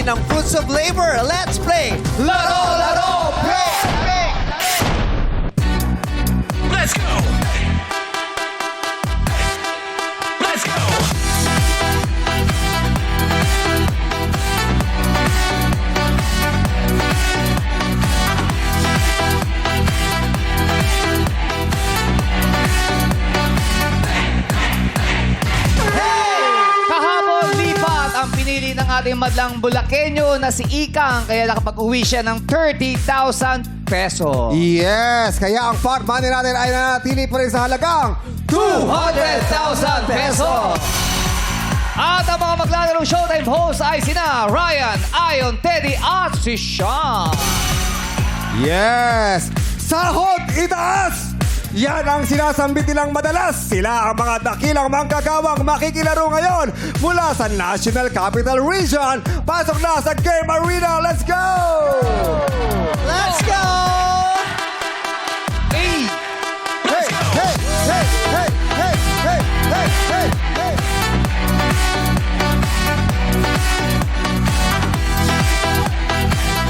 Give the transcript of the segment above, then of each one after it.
pinili ng Fruits of Labor. Let's play! Laro, laro, play, play! Let's go! Let's go! Kahapon lipat ang pinili ng ating madlang Bulakenyo na si Ikang kaya nakapag-uwi siya ng 30,000 pesos. Yes! Kaya ang fund money natin ay nanatili pa rin sa halagang 200,000 pesos! At ang mga maglalarong Showtime host ay sina Ryan, Ayon, Teddy at si Sean. Yes! Sahod itaas! Yan ang sinasambit nilang madalas. Sila ang mga dakilang manggagawang makikilaro ngayon mula sa National Capital Region. Pasok na sa Game Arena. Let's go! Let's go! Hey! Hey! Hey! Hey! Hey! Hey! Hey! Hey! Hey! Hey!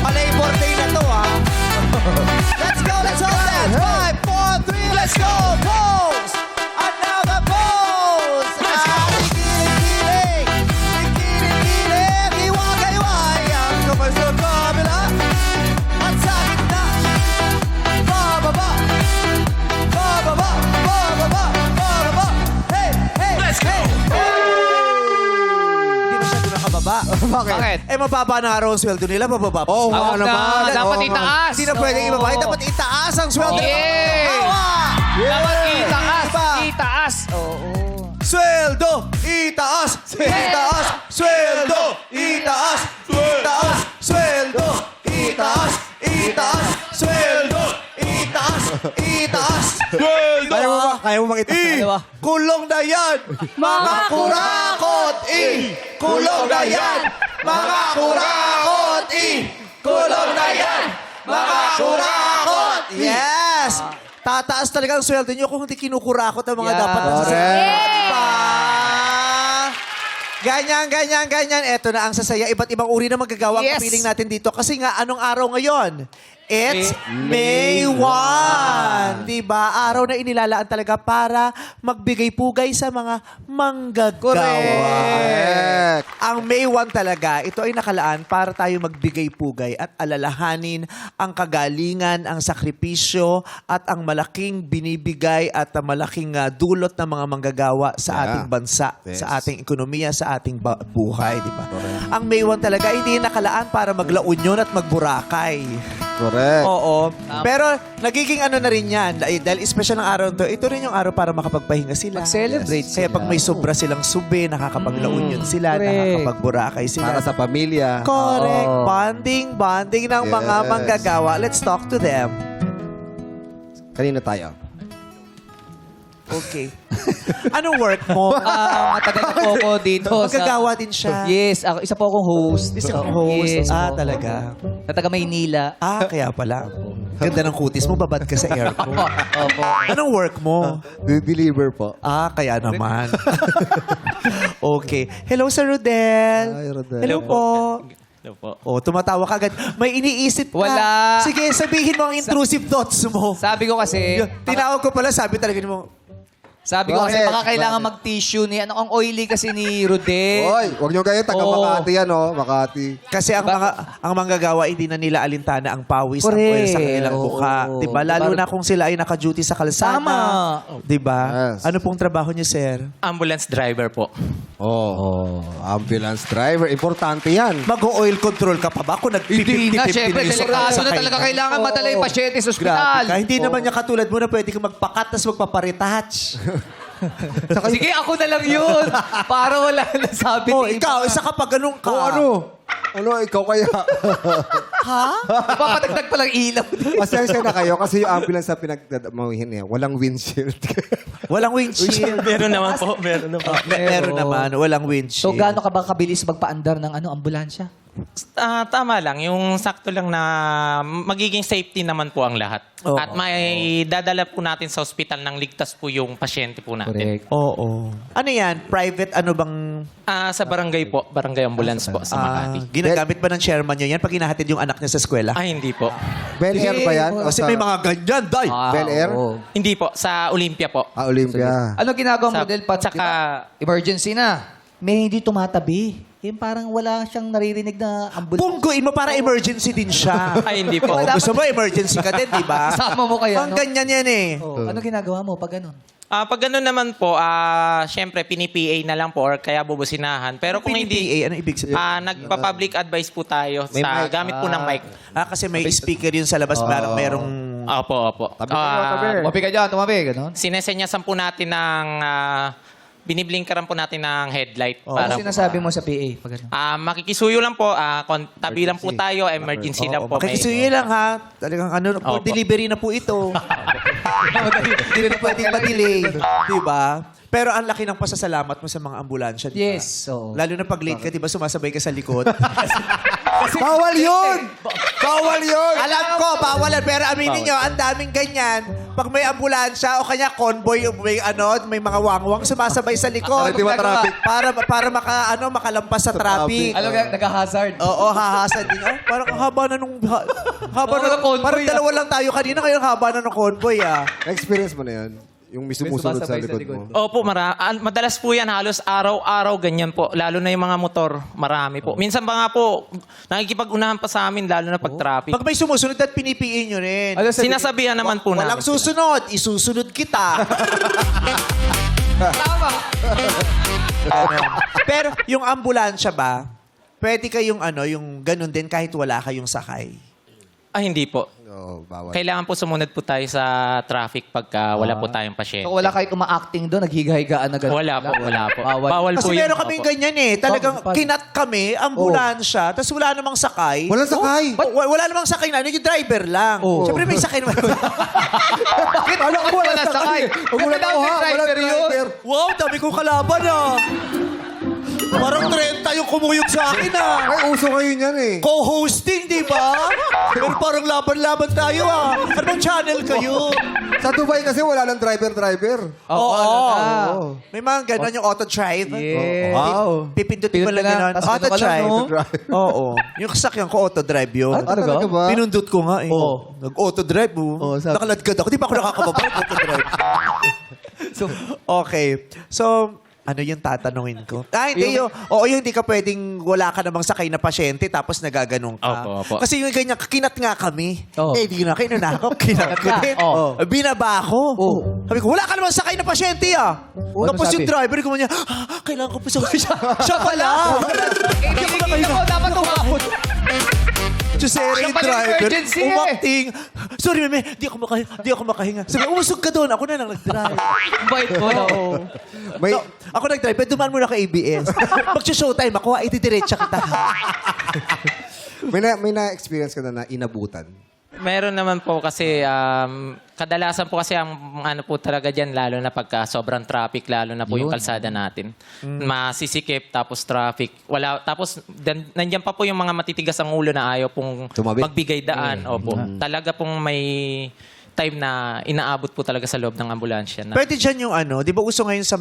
Palabor day na to, ha? Let's go, let's hold that! 5, 4, 3, let's go! Pose! Another pose! Let's go! Kilig-kilig! Kilig-kilig! Iwag-iwag! Ang kamay sa kabila at sa gitna! Bababa! Bababa! Bababa! Bababa! Hey! Hey! Let's go! Hindi masyado nakababa. Bakit? Eh, mababa na araw ang sweldo nila, bababa pa. Oo Awag nga na, naman. dapat Oo nga. itaas. Hindi na pwedeng ibaba. Dapat itaas ang sweldo. Yeah! Hawa! Dapat itaas! Iba. Itaas! Oo. Sweldo! Itaas! Itaas! Sweldo! Itaas! Itaas! Sweldo! Itaas! Itaas! Sweldo! Itaas! Itaas! Sweldo! Kaya mo ba? Kaya mo bang itaas? Ano ba? Kulong na yan! Mga kurakot! Kulong na yan! Mga kurakot! Kulong na yan! Mga kurakot! Yes! Tataas talaga ang sweldo nyo kung hindi kinukurakot ang mga Yeah. dapat na Correct. sasaya. Diba? Ganyan, ganyan, ganyan. Eto na ang sasaya. Iba't ibang uri na magagawa ang Yes. kapiling natin dito. Kasi nga, anong araw ngayon? It's May 1. Diba? Araw na inilalaan talaga para magbigay-pugay sa mga manggagawa. Correct. Ang May 1 talaga, ito ay nakalaan para tayo magbigay-pugay at alalahanin ang kagalingan, ang sakripisyo at ang malaking binibigay at ang malaking dulot ng mga manggagawa sa Yeah. ating bansa, Yes. sa ating ekonomiya, sa ating buhay, di ba? Ang May 1 talaga hindi nakalaan para maglaunyon at magburakay. Correct. Oo. Pero nagiging ano na rin yan. Dahil special ng araw to, ito rin yung araw para makapagpahinga sila. Mag-celebrate Kaya pag may sobra silang sube, nakakapaglaunyon sila, correct. nakakapagburakay sila. Para sa pamilya. Correct. Oo. Bonding ng mga Yes. manggagawa. Let's talk to them. Kanina tayo. Okay. Anong work mo? Matagal na po ako dito. Manggagawa din siya. Yes, ako, isa po akong host. Isa kang host. Yes, po. Talaga. Sa taga Maynila. Kaya pala. Ganda ng kutis mo, babad ka sa aircon. Opo. Anong work mo? Deliver po. Kaya naman. Okay. Hello, Sir Rodel. Hi, Rodel. Hello po. Hello po. Tumatawa ka agad. May iniisip ka. Wala. Sige, sabihin mo ang intrusive thoughts mo. Sabi ko kasi, Tinawag ko pala, sabi talaga mo, Bakit? baka kailangan Bakit? mag-tissue ni, ang oily kasi ni Rodel. Oy, huwag niyo kayo taga Oo. Makati yan, oh. Makati. kasi ang manggagawa, hindi na nila alintana ang pawis ang Correct. oil sa kanilang Oo. mukha. Diba? Lalo Diba? na kung sila ay naka-duty sa kalsada. Tama. Diba? Yes. Ano pong trabaho niyo, sir? Ambulance driver po. Oh. Ambulance driver. Importante yan. Mag-oil control ka pa ba? Kung Hindi na, syempre, delikado na talaga kailangan madala yung pasyente sa ospital. Hindi naman niya katulad mo na pwede kang magpakat tapos magpaparetouch. Sige, ako na lang yun. Para wala na sabi ni Ikaw, isa ka pa ganun ka. Oh, ano? Ano, ikaw kaya? Ha? Papatagdag pa lang ilaw. Pasensya na kayo kasi yung ambulance na pinagdadamahin niya, walang windshield. Walang windshield. Meron naman po. Meron naman po. Meron naman, walang windshield. So, gaano ka ba kabilis magpaandar ng ambulansya? Tama lang. Yung sakto lang na magiging safety naman po ang lahat. Oo. At may dadala po natin sa ospital ng ligtas po yung pasyente po natin. Correct. Oo. Ano yan? Private ano bang... Sa barangay po. Barangay ambulance po sa Makati. Ginagamit ba ng chairman niya yan pag hinahatid yung anak niya sa eskwela? Hindi po. Bel Air ba yan? O Kasi sa may mga ganyan, day. Bel Air? oo. Hindi po. Sa Olympia po. Olympia. Ano ginagawa mo, Sa- Del? Pat, tsaka- diba, emergency na. May hindi tumatabi. Yung parang wala siyang naririnig na ambulance. Pungguin mo para emergency din siya. Hindi po. Oh, gusto mo emergency ka din, di ba? Kasama mo kaya, Ang no? ganyan yan eh. Oh, ano ginagawa mo pag ganun? Pag gano'n naman po, syempre, pini-PA na lang po or kaya bubusinahan. Pero kung hindi, PPA, ano ibig sabihin? nagpa-public advice po tayo May sa mic. gamit po ng mic. Kasi may speaker yun sa labas, parang merong... Opo. Tabi kayo, tabi. Tumabi ka dyan, tumabi. Ganon. Sinesenyasan po natin ng... biniblinkaran po natin ng headlight. Ano Para sinasabi mo sa PA pag ganun? makikisuyo lang po. Tabi lang po tayo. Emergency lang po. Makikisuyo lang ha. Talagang ano, for Opo. delivery na po ito. Hindi na pwedeng ma-delay. Diba? Pero ang laki ng pasasalamat mo sa mga ambulansya, di ba? Yes, oo. Lalo na pag late ka, di ba, sumasabay ka sa likod. Bawal yun! Bawal yun! Alam ko, bawalan. Pero aminin nyo, ang daming ganyan. Pag may ambulansya o kanya convoy, may mga wangwang sumasabay sa likod. Para di ma-traffic. Para makalampas sa traffic. Ano ka, nag-hazard. Oo, hahasa din. Oh, parang ang haba na nung... haba na, ng convoy, parang dalawa lang tayo kanina, ngayon haba na ng convoy, ah. Experience mo na yan? Yung may sumusunod sa sumasabay sa likod mo. Opo, madalas po yan. Halos araw-araw ganyan po. Lalo na yung mga motor. Marami po. Minsan ba nga po, nakikipag-unahan pa sa amin, lalo na pag traffic. Pag may sumusunod, at pinipiin nyo rin. Sinasabihan naman po Walang namin. susunod, isusunod kita. Tama. Pero yung ambulansya ba, pwede kayong yung ganun din kahit wala kayong sakay. Hindi po. Oo, bawal. Kailangan po sumunod po tayo sa traffic pagka wala po tayong pasyente. So, wala kahit uma-acting doon, naghiga-higaan na gano'n. Wala po. Bawal. Bawal Kasi po yun. meron kaming ganyan eh. Talagang kinat kami, ambulansya, tapos wala namang sakay. Walang sakay? Wala namang sakay na, yung driver lang. Siyempre may sakay naman. Bakit? Ano ka wala sakay? Huwag mo na Kasi nakuha. driver Walang yun. driver. Wow, dami kong kalaban ah. Parang 30 yung kumuyog sa akin ah. Ay, uso kayo niyan eh. Co-hosting, di ba? Pero parang laban-laban tayo ah. Anong channel kayo? Sa Dubai kasi wala nang driver-driver. Oo. May mga ganon yung auto-drive. Yes. Wow. Pipindutin mo lang Pindot ganon. lang, tas ano ka lang, Auto-drive. no? Oo. Yung kasakyan ko, auto-drive yun. Ah, talaga ba? Pinundot ko nga eh. Oo. Nag-auto-drive Oo, sabi- Nakaladkad ako. Di ba ako nakakababa? Auto-drive. Okay. So, ano yung tatanungin ko? Hindi yun. Oo, yung hindi ka pwedeng wala ka namang sakay na pasyente tapos nagaganong ka. Opo. Kasi yung ganyan, kinat nga kami. Oo. Di na kayo na ako. Kinat ko din. Oo. Binaba ako. Sabi ko, wala ka namang sakay na pasyente ah. Ano Tapos yung sabi? driver ko niya, kailangan ko pa siya pala. Hindi ko dapat umabot. Chusera Siya yung pala yung driver. emergency eh. Umakting. Sorry, meme. Di ako makahinga. Sabi, umusog ka doon. Ako na lang nag-drive. Bait mo na. May, So, ako nag-drive. Pero dumaan muna ka ABS. Mag-showtime ako. Itidiretsa kita. may na-experience ka na inabutan. Meron naman po kasi, kadalasan po kasi ang ano po talaga dyan, lalo na pagka sobrang traffic, lalo na po yung kalsada natin. Masisikip, tapos traffic. Tapos nandiyan pa po yung mga matitigas ang ulo na ayaw pong Tumabi. magbigay daan. Opo. Talaga pong may time na inaabot po talaga sa loob ng ambulansya. Na, Pwede dyan yung di ba uso ngayon sa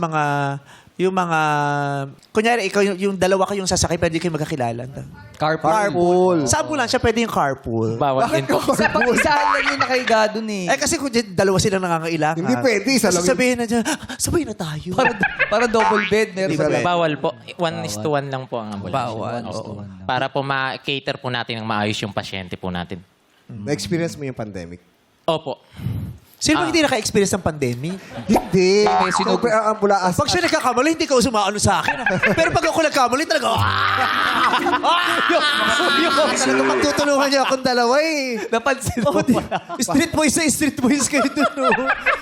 kunyari, ikaw yung dalawa kayong sasakay, pwede kayo magkakilala. Carpool. Sa ambulansya, pwede yung carpool. bawal din po. Sa pag-isahan lang yung nakahiga dun eh. Kasi kung dalawa silang nangangailangan. Hindi pwede, isa lang yun. Sabihin na dyan, sabay na tayo. Para double bed. Meron Di sa ba? Bawal po. 1:1 lang po ang ambulansya. Bawal. Opo. Para po ma-cater po natin ng maayos yung pasyente po natin. Na-experience mo yung pandemic? Opo. Sino ba hindi naka-experience ng pandemic? Hindi. May sinug- Siyempre, ang ambulaas. Pag siya nagkakamali, hindi ka sumaano sa akin. Pero pag ako nagkamali, talaga, talaga magtutulungan niya akong dalawa eh. Napansin mo Oh, street boys na street boys kayo dun, no?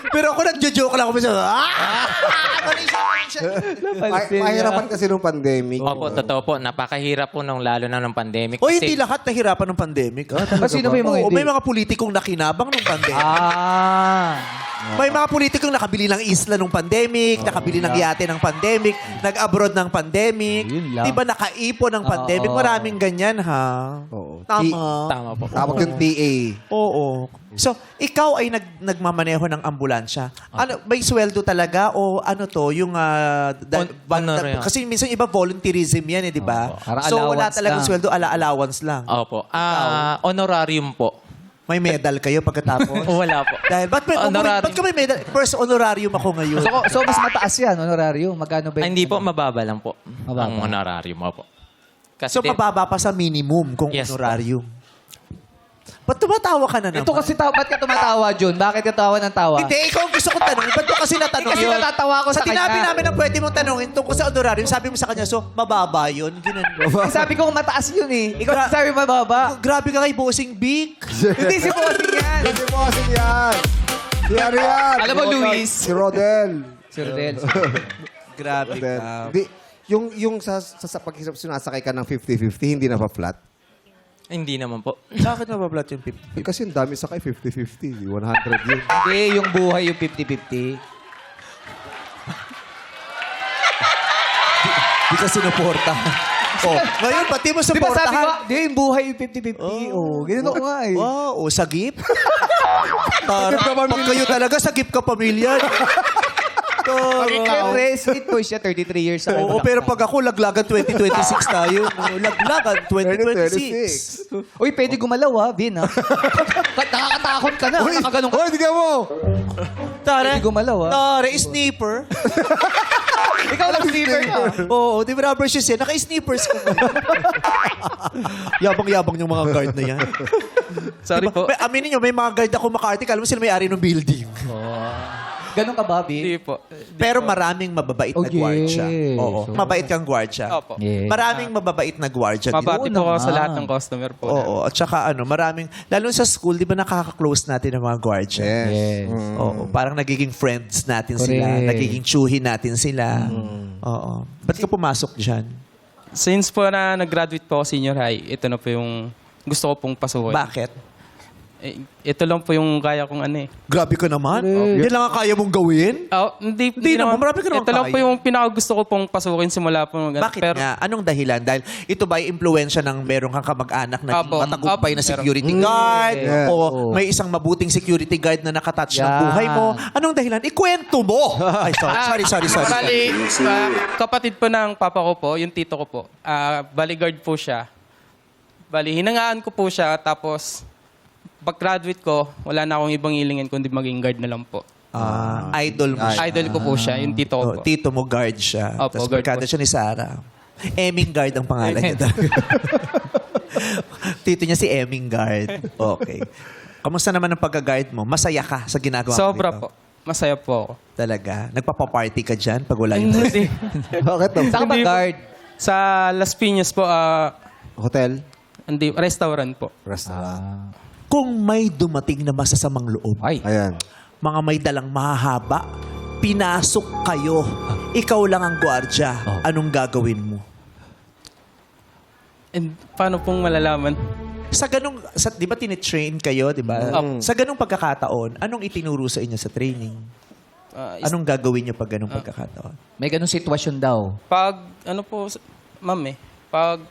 Pero ako nagjo-joke lang ako. Mahirapan kasi nung pandemic. Opo, totoo po. Napakahirap po nung lalo na nung pandemic. O hindi lahat nahirapan ng pandemic. Sino ba yung mga Oo, hindi? may mga politikong nakinabang ng pandemic. Ah. May mga politikong nakabili ng isla nung pandemic, nakabili ng yate ng pandemic, nag-abroad ng pandemic. Yun lang. Di ba nakaipon ng pandemic? Maraming ganyan, ha? Oo. Tama. Tama po. Tawag yung TA. Oo. So, ikaw ay nagmamaneho ng ambulansya. Ano, may sweldo talaga o ano to, yung Honorary. kasi minsan iba volunteerism yan di ba? Parang So, wala allowance talagang lang. sweldo, allowance lang. Opo. Honorarium po. May medal kayo pagkatapos? Wala po. Dahil, ba't Honorarium. ka may medal? First honorarium ako ngayon. So, mas mataas yan, honorario. Magkano ba? Ay, hindi po, mababa lang po. Mababa. Ang honorarium mo po. So, Kasi mababa pa sa minimum kung Yes, honorarium. Ba't tumatawa ka na naman? Ito kasi, ba't ka tumatawa, Jun? Bakit ka tawa ng tawa? Hindi, ikaw ang gusto kong tanongin. Ba't mo kasi natanong Kasi yun? natatawa ko sa tinabi kanya. namin na pwede mong tanongin tungkol sa honorarium, sabi mo sa kanya, so, mababa yun. Eh, sabi ko mataas yun eh. Ikaw sabi mababa. Grabe ka kay Bossing Big. Hindi si Bossing yan. Si Bossing yan. Si ano yan? Alam mo, Si Luis. Si Rodel. Si Rodel. Grabe Rodel. ka. Di, yung sa pag sinasakay ka ng 50-50, hindi na pa-flat. hindi naman po. Bakit mabablat yung 50? Eh, kasi ang dami sakay, 50-50. 100 yun. Hindi, yung buhay yung 50-50. Di ka sinuporta. Oh, ngayon, pati mo Di ba sabi ko, suportahan. di yung buhay yung 50-50. Oh, ganun ako nga eh. Wow, sagip? Pag kayo talaga, sagip ka pamilya. Siyempre, sweet boy siya, 33 years sa Oo, pero pag ako, laglagan 2026 tayo. Laglagan 2026. Uy, pwede gumalaw ha, Vin ha. Nakakatakot ka na. Nakaganong ka. Hoy, tignan mo! Tara, Pwede gumalaw ha. tara, sniper. Ikaw lang sleeper ka. Oo, di ba rubber shoes yan? Naka-snippers ko. Yabang-yabang yung mga guard na yan. Sorry po. May, aminin nyo, may mga guard ako McCarthy. Alam mo sila may-ari ng building. Ganun ka, Bobby? Hindi po. Pero maraming mababait na Okay. gwardya. Oo. So- Mabait kang gwardya. Opo. Yeah. Maraming mababait na gwardya. dito. Mabati po ako sa lahat ng customer po. Oo. At saka maraming, lalo sa school, di ba nakaka-close natin ng mga gwardya? Yes. Oo. Parang nagiging friends natin sila. Correct. Nagiging tsuhin natin sila. Oo. Ba't ka pumasok dyan? Since po na nag-graduate po ako senior high, ito na po yung gusto ko pong pasukin. Bakit? Ito lang po yung kaya kong ano eh. Grabe ka naman. Yan lang ang kaya mong gawin? Hindi naman, marami ka naman Ito lang kaya. po yung pinakagusto ko pong pasukin simula po. Bakit nga? Anong dahilan? Dahil ito ba yung impluensya ng meron kang kamag-anak na Apo. matagumpay na Apo. security guard? Yeah. O may isang mabuting security guard na nakatouch ng Yan. buhay mo? Anong dahilan? Ikwento mo! Ay, sorry. Bali, kapatid po ng papa ko po, yung tito ko po, bodyguard po siya. Bali, hinangaan ko po siya, tapos pag-graduate ko, wala na akong ibang hilingin kundi maging guard na lang po. Idol mo siya. Idol ko po siya, yung tito ko Oh, po. tito mo guard siya. Opo, Tapos guard barkada po. siya ni Sarah. Eming guard ang pangalan niya. Tito niya si Eming guard. Okay. Kamusta naman ang pagka-guard mo? Masaya ka sa ginagawa mo Sobra dito? po. Masaya po ako. Talaga? Nagpapaparty ka dyan pag wala yung Hindi. Bakit daw? Saan ka ba Hindi po. guard? Sa Las Piñas po, Hotel? hindi, restaurant po. Restaurant. Kung may dumating na masasamang loob, Ay. Ayan. mga may dalang mahahaba, pinasok kayo, ikaw lang ang gwardya, anong gagawin mo? And paano pong malalaman? Di ba tinitrain kayo, di ba? Sa ganong pagkakataon, anong itinuro sa inyo sa training? Anong gagawin niyo pag ganong pagkakataon? May ganung sitwasyon daw. Pag, ano po, ma'am pag,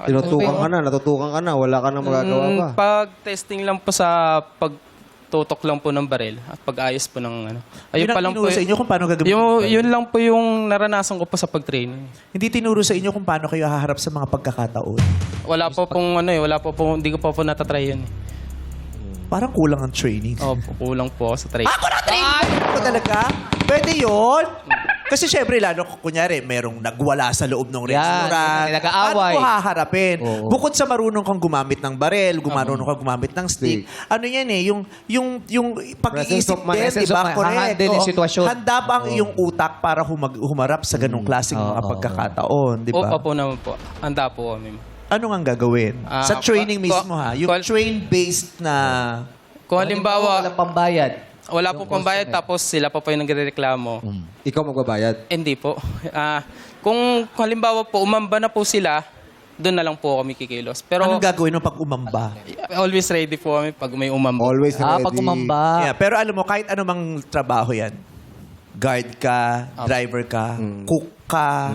Tinutukan ka na, natutukan ka na, wala ka na magagawa pa. Pag testing lang po sa pagtutok lang po ng baril at pag-ayos po ng ano. Yun Ayun pa ang lang po. tinuro sa inyo kung paano gagawin Yun lang po yung naranasan ko po sa pag-training. Hindi tinuro sa inyo kung paano kayo haharap sa mga pagkakataon. Wala po pong ano wala po pong, hindi ko po natatry yun. Parang kulang ang training. Kulang po ako sa training. Ako na training! Ako talaga? Pwede yun? Kasi syempre, lalo kunyari, merong nagwala sa loob ng restaurant. nag-aaway. Paano ko haharapin? Oo. Bukod sa marunong kang gumamit ng barel, marunong kang gumamit ng stick, ano yan eh, yung pag-iisip Presence of mind. din, Presence di ba? of mind. Correct. Hahandle yung Oo. sitwasyon. Handa ba ang iyong utak para humarap sa ganong klaseng mga pagkakataon, di ba? Opo naman po. Handa po kami. Ano nga gagawin? Sa training mismo Yung Call- train-based na... Kung halimbawa, Walang pambayad. wala po pambayad tapos sila pa po yung nagrereklamo. Ikaw magbabayad. Hindi po. Kung halimbawa po, umamba na po sila, doon na lang po kami kikilos. Pero Anong gagawin mo pag umamba? always ready po kami pag may umamba. Always ready. Pag umamba. Yeah, pero alam mo, kahit anumang trabaho yan, guard ka, driver ka, cook ka,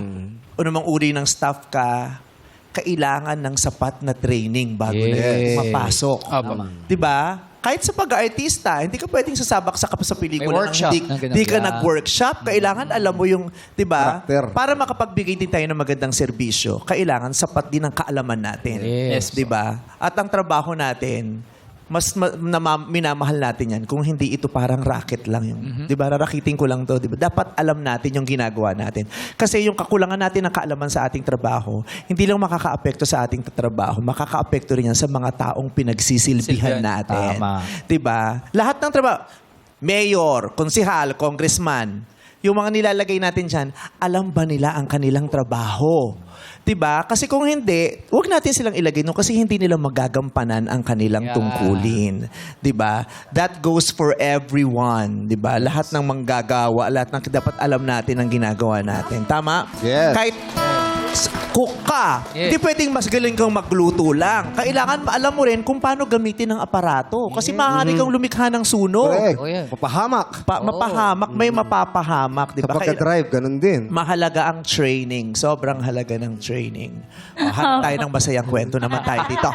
anumang uri ng staff ka, kailangan ng sapat na training bago na Yes. mapasok. Apo. Diba? Kahit sa pag-artista, hindi ka pwedeng sasabak sa pelikula May workshop nang na ganun. hindi ka Yeah. nag-workshop. Kailangan alam mo yung, diba? Karakter. Para makapagbigay din tayo ng magandang serbisyo, kailangan sapat din ang kaalaman natin. Yes. Diba? At ang trabaho natin, minamahal natin yan kung hindi ito parang racket lang yung, di ba? Rarakitin ko lang to, di ba? Dapat alam natin yung ginagawa natin. Kasi yung kakulangan natin ng kaalaman sa ating trabaho, hindi lang makakaapekto sa ating trabaho, makakaapekto rin yan sa mga taong pinagsisilbihan natin. Tama. Di ba? Lahat ng trabaho, mayor, konsihal, congressman, yung mga nilalagay natin dyan, alam ba nila ang kanilang trabaho? Diba? Kasi kung hindi, huwag natin silang ilagay no kasi hindi nila magagampanan ang kanilang Yeah. tungkulin. Diba? That goes for everyone. Diba? Lahat ng manggagawa, lahat ng dapat alam natin ang ginagawa natin. Tama? Yes. Kahit cook ka, Yes. hindi pwedeng mas galing kang magluto lang. Kailangan alam mo rin kung paano gamitin ang aparato. Kasi maaari kang lumikha ng sunog. Correct. Oh, yeah. Papahamak. Mapahamak, may mapapahamak. Sa Diba? pagka-drive, ganun din. Mahalaga ang training. Sobrang halaga ng training. Hanap tayo ng masayang kwento naman tayo dito.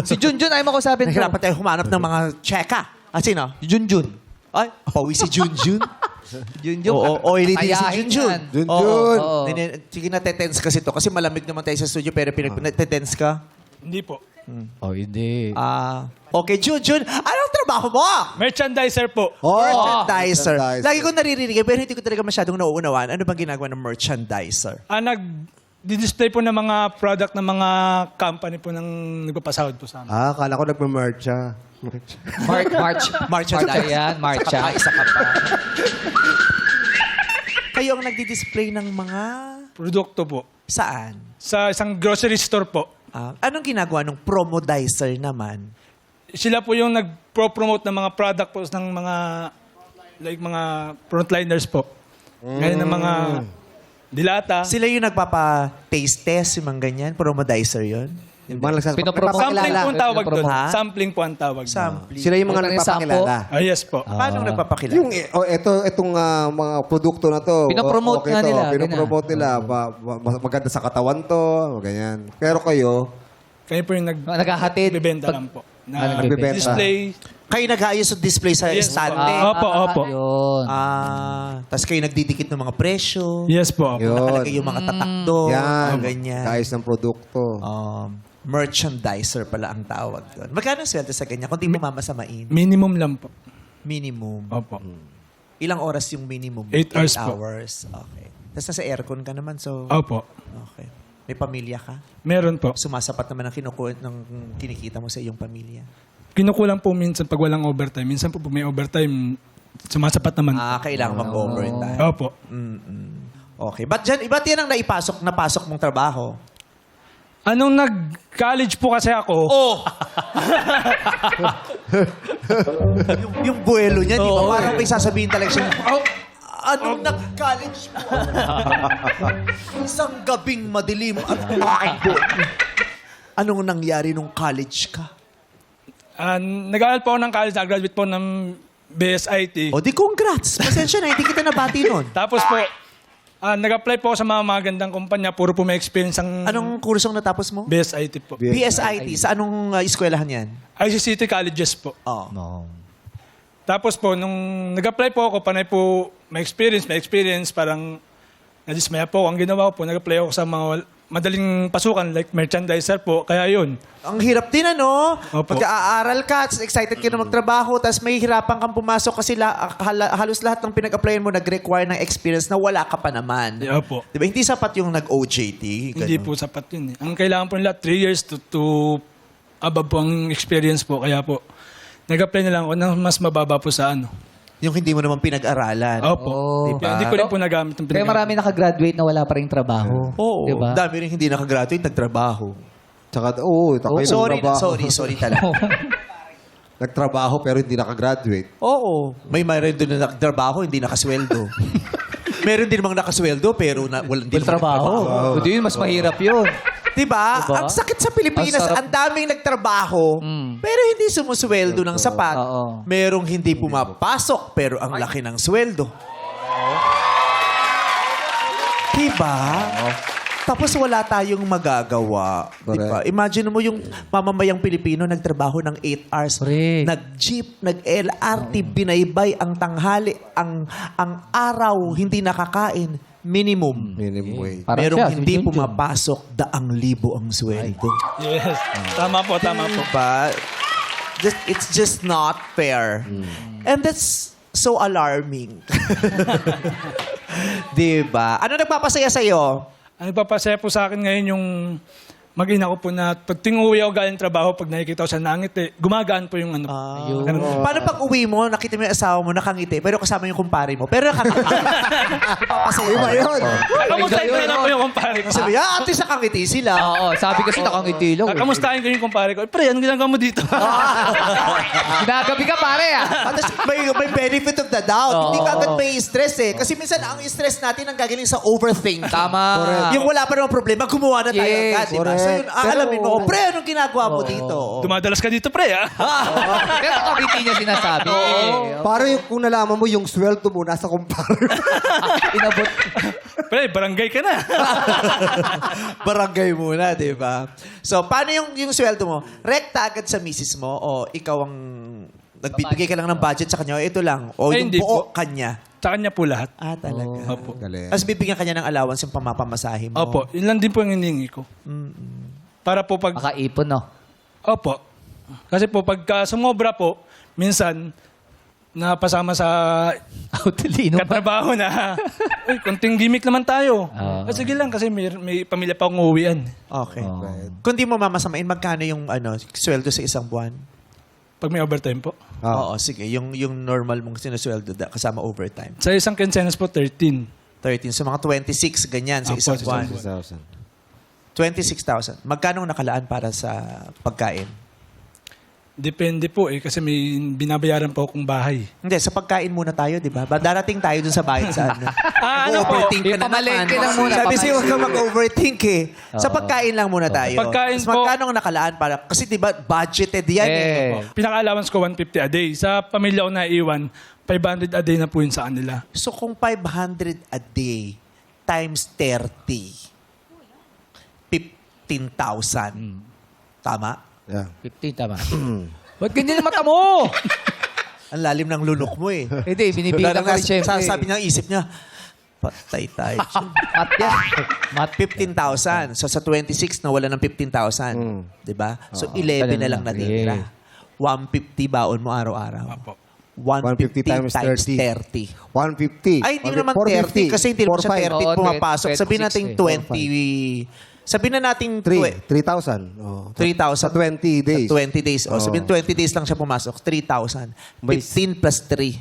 Si Junjun ay makusapin ko. Nahirapan tayo humanap ng mga cheka. Sino? Junjun. Ay, pawi si Junjun. Junjun. Oo, oily din si Tayahin Junjun. yan. Junjun. Oo. Sige na, tetense kasi to. Kasi malamig naman tayo sa studio, pero tetense ka. Hindi po. Oh, hindi. Okay, Junjun, anong trabaho mo? Merchandiser po. Oh, Merchandiser. merchandiser. Lagi ko naririnig, pero hindi ko talaga masyadong nauunawaan. Ano bang ginagawa ng merchandiser? Nag-display po ng mga product ng mga company po ng nagpapasahod po sa amin. Akala ko nagmamerch siya. March. Marcha. Yan, marcha. Isa ka pa. Kayo ang nagdi-display ng mga... Produkto po. Saan? Sa isang grocery store po. Anong ginagawa ng promodizer naman? Sila po yung nag-promote ng mga product po ng mga like mga frontliners po. Ngayon ng mga dilata. Sila yung nagpapa-taste test, yung mga ganyan? Promodizer yun? Pinopromote Sampling po ang tawag doon. Ha? Sampling po ang tawag doon. Sampling. Sila yung mga Huwag ka rin nagpapakilala. Yes po. Paano nagpapakilala? Yung, itong mga produkto na to. Pinopromote okay nga to, nila, Pinopromote nila. Maganda sa katawan to. Ganyan. Pero kayo, Kayo po yung Naghahatid. nagbebenta lang po. nagbebenta. Display. Kayo nag-aayos ng display sa Yes, estante? Opo, opo. Yun. Tapos kayo nagdidikit ng mga presyo? Yes po. Yun. Nakalagay yung mga tatak doon? Yan. Ganyan. Kayos ng produkto. Merchandiser pala ang tawag doon. Magkano sweldo sa ganyan? Kung di mo mamasamain? Minimum lang po. Minimum. Opo. Ilang oras yung minimum? 8 hours 8 po. hours. Okay. Tapos nasa aircon ka naman, so... Opo. Okay. May pamilya ka? Meron po. Sumasapat naman ang ng kinikita mo sa iyong pamilya? Kinukulang po minsan pag walang overtime. Minsan po pag may overtime, sumasapat naman. Kailangan mag-overtime. Opo. Okay. Ba't yan ang napasok mong trabaho? Anong nag-college po kasi ako, yung buwelo niya, di ba? Parang may sasabihin talaga siya, anong nag-college mo? Isang gabing madilim at umakbo. Anong nangyari nung college ka? nag-aaral po ako ng college, nag-graduate po ng BSIT. O di congrats. Pasensya na, hindi kita nabati nun. Tapos po, nag-apply po ako sa mga magandang kumpanya, puro po may experience ang Anong kursong natapos mo? BSIT po. PSIT. Sa anong eskwelahan yan? ICCT colleges po. Oh. Tapos po, nung nag-apply po ako, panay po may experience, parang nadismaya po ako. Ang ginawa ko po, nag-apply ako sa mga madaling pasukan, like merchandiser po. Kaya yun. Ang hirap din, ano? Opo. Pagka-aaral ka, excited ka na magtrabaho, tapos may hirapan kang pumasok kasi halos lahat ng pinag-applyan mo nag-require ng experience na wala ka pa naman. Yeah, po. Diba? Hindi sapat yung nag-OJT. Hindi po sapat yun. Ang kailangan po nila, 3 years to above po ang experience po. Kaya po, nag-apply na lang ako ng mas mababa po sa ano. Yung hindi mo naman pinag-aralan. Opo. Diba? Kaya hindi ko rin po nagamit yung Kaya marami nakagraduate na wala pa rin trabaho. Oo. Diba? Dami rin hindi nakagraduate, nagtrabaho. Tsaka, Sorry talaga. Nagtrabaho pero hindi nakagraduate. Oo. May mayroon doon na nagtrabaho, hindi nakasweldo. Meron din mga nakasweldo, pero hindi Walang trabaho. Hindi yun, mas mahirap yun. Diba? Diba? Ang sakit sa Pilipinas, Ang sarap. ang daming nagtrabaho, pero hindi sumusweldo ng sapat. Oo. Merong hindi pumapasok, pero ang laki ng sweldo. Diba? Tapos wala tayong magagawa. Diba? Imagine mo yung mamamayang Pilipino nagtrabaho ng 8 hours. Correct. Nag-jeep, nag-LRT, binaybay ang tanghali, ang araw, hindi nakakain. Minimum. Minimum wage. Parang Merong siya, hindi si Junjun. pumapasok, 2,000 ang sweldo. Yes. Tama po, tama po. Diba? It's just not fair. And that's so alarming. Diba? Ano nagpapasaya sa'yo? Ano papasaya po sa akin ngayon yung mag-ina ko po na pag tinguwi ako galing trabaho, pag nakikita ko sa nangiti, gumagaan po yung ano. Ganun po. Paano pag uwi mo, nakita mo yung asawa mo, nakangiti, pero kasama yung kumpare mo, pero nakangiti. Papasaya Iba yun. Kakamustahin ko na lang po yung kumpare ko. Sabi, at least nakangiti sila. Oo, sabi kasi nakangiti lang. Kakamustahin ko yung kumpare ko. Pre, ano ginagawa mo dito? Ginagabi ka pare ah. At least may benefit of the doubt. Oo. Hindi ka agad may stress eh. Kasi minsan ang stress natin ang gagaling sa overthinking. Tama. Yung wala pa namang problema, gumawa na tayo Yes, agad. Diba? So yun, alamin mo, pre, anong ginagawa mo dito? Dumadalas ka dito, pre, ah. Pero nakangiti niya sinasabi. Parang yung, kung nalaman mo yung sweldo mo nasa kumpare. Inabot. Pre, barangay ka na. Barangay muna, di ba? So, paano yung sweldo mo? Rekta agad sa misis mo o ikaw ang nagbibigay ka lang ng budget sa kanya o ito lang? O Ay, yung hindi buo po. kanya? Sa kanya po lahat. Ah, talaga. Opo. Galing. Tapos bibigyan kanya ng allowance yung pamapamasahe mo. Opo, yun lang din po yung hinihingi ko. Para po pag... Makaipon no. Opo. Kasi po, pagka sumobra po, minsan, napasama sa Talino ba? katrabaho na, uy, konting gimmick naman tayo. Oo. Sige lang, kasi may pamilya pa akong uwian. Okay. Kung di mo mamasamain, magkano yung sweldo sa isang buwan? Pag may overtime po. Oo, sige. Yung normal mong sinusweldo kasama overtime. Sa isang quincenas po, 13. 13. So mga 26, ganyan sa Opo, isang sa buwan. isang 26,000. Magkano ang nakalaan para sa pagkain? Depende po kasi may binabayaran po akong bahay. Hindi, sa pagkain muna tayo, di ba? Darating tayo dun sa bayad sa ano. Ano po? Overthink ka na Ipamalengke naman. lang muna, Sabi sa'yo, huwag pamamalengke. ka mag-overthink eh. Sa pagkain lang muna tayo. Pagkain Tapos po- magkano ang nakalaan para? Kasi di ba, budgeted yan eh. Pinaka-allowance ko 150 a day. Sa pamilya ko naiwan, 500 a day na po yun sa kanila. So kung 500 a day times 30, 15,000. Tama? Yeah. 15 tama. Ba't ganyan ang mata mo? Ang lalim ng lunok mo eh. Hindi, binibilang ko rin syempre. Sabi niya, isip niya, patay tayo. Mat yan. Mat 15,000. So sa 26, nawala ng 15,000. Diba? So 11 na lang natitira. 150 baon mo araw-araw. Apo. 150 times 30. 150. Ay, hindi naman 30 kasi hindi naman siya 30 Oo, pumapasok. 26 Sabihin natin 20. Sabihin na natin 3,000. Oh. 3,000. Sa 20 days. Sa 20 days. O, sabihin 20 days lang siya pumasok. 3,000. 15 plus 3.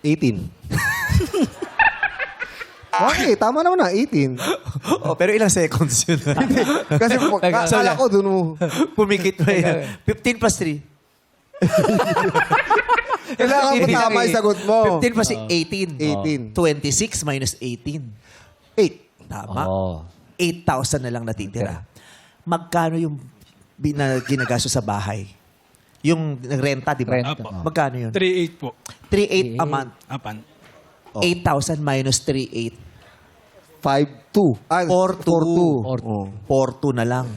18. Okay, tama naman na, 18. Oh, pero ilang seconds yun? Kasi akala ko dun mo. Pumikit pa yan. 15 plus 3. Kailangan mo tama yung sagot mo. 15 plus 18. 18. 26 minus 18. 8. Tama. Oo. 8,000 na lang natitira. Magkano yung ginagastos sa bahay? Yung nagrenta, di ba? Apo. Magkano yun? 3.8 po. 3,800 a month. Apan. 8,000 minus 3,800. 5-2. 4,200. 4-2. 4,200 na lang.